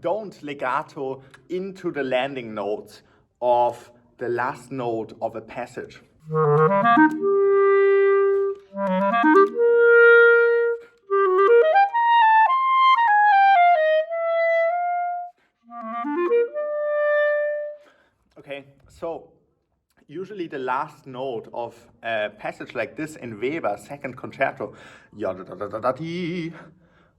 Don't legato into the landing note of the last note of a passage. Okay, so usually the last note of a passage like this in Weber's second concerto,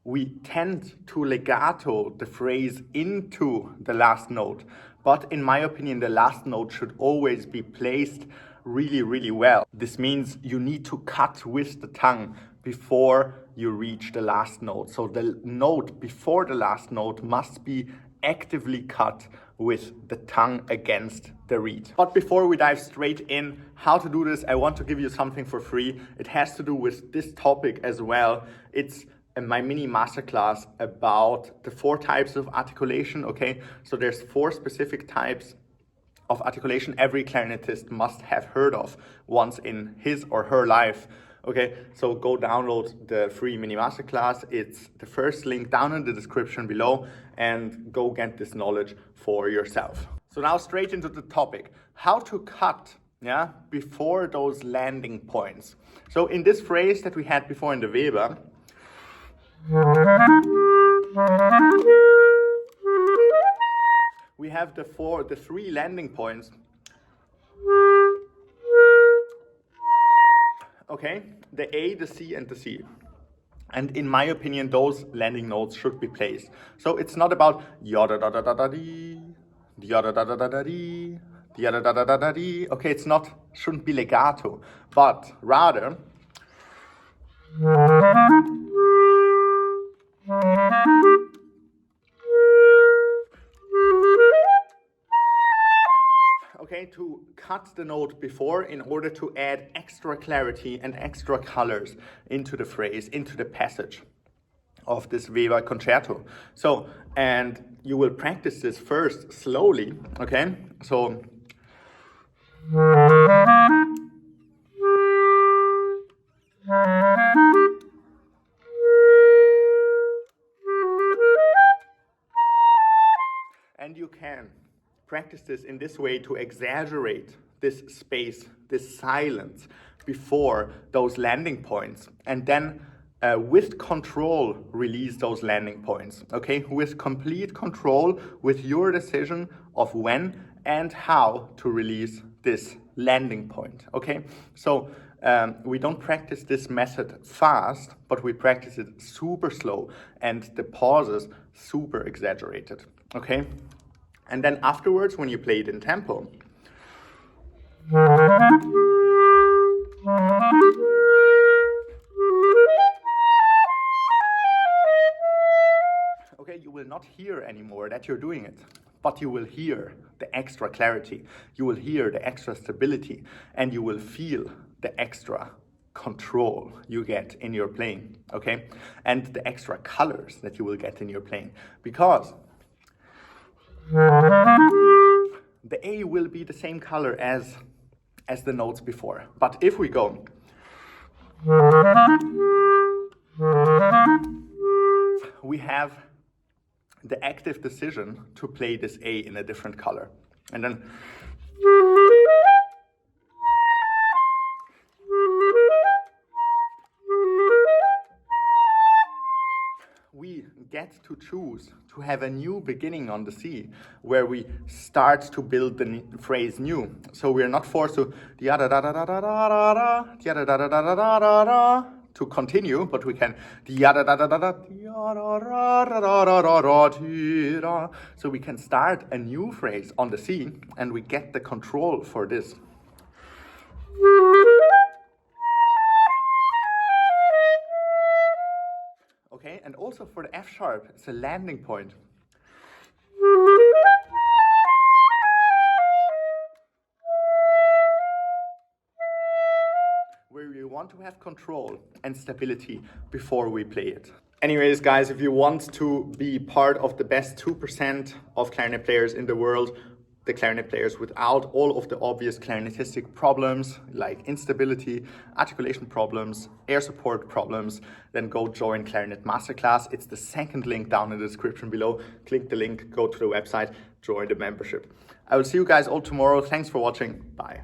we tend to legato the phrase into the last note. But in my opinion, the last note should always be placed really, really well. This means you need to cut with the tongue before you reach the last note. So the note before the last note must be actively cut with the tongue against the reed. But before we dive straight in how to do this, I want to give you something for free. It has to do with this topic as well. It's my mini masterclass about the 4 types of articulation, okay? So there's 4 specific types of articulation every clarinetist must have heard of once in his or her life. Okay, so go download the free mini masterclass. It's the first link down in the description below, and go get this knowledge for yourself. So now straight into the topic, how to cut before those landing points. So in this phrase that we had before in the Weber, we have the 3 landing points. Okay, the A, the C, and the C. And in my opinion, those landing notes should be placed. So it's not about yada da da da da dee, yada da da da da dee, yada da da da da dee. Okay, shouldn't be legato, but rather to cut the note before in order to add extra clarity and extra colors into the phrase, into the passage of this Weber concerto. So, and you will practice this first slowly, okay? So, and you can practice this in this way to exaggerate this space, this silence before those landing points, and then with control release those landing points, okay? With complete control, with your decision of when and how to release this landing point, okay? So we don't practice this method fast, but we practice it super slow and the pauses super exaggerated, okay? And then afterwards, when you play it in tempo, okay, you will not hear anymore that you're doing it, but you will hear the extra clarity, you will hear the extra stability, and you will feel the extra control you get in your playing, okay? And the extra colors that you will get in your playing, because the A will be the same color as the notes before. But if we go, we have the active decision to play this A in a different color. And then we get to choose to have a new beginning on the C, where we start to build the phrase new. So we are not forced to yada da da da da da da, yada da da da da da da to continue, but we can yada da da da da yada da da da da da. So we can start a new phrase on the C, and we get the control for this. Okay, and also for the F sharp, it's a landing point. Where we want to have control and stability before we play it. Anyways, guys, if you want to be part of the best 2% of clarinet players in the world, the clarinet players without all of the obvious clarinetistic problems like instability, articulation problems, air support problems, then go join Clarinet Masterclass. It's the second link down in the description below. Click the link, go to the website, join the membership. I will see you guys all tomorrow. Thanks for watching. Bye.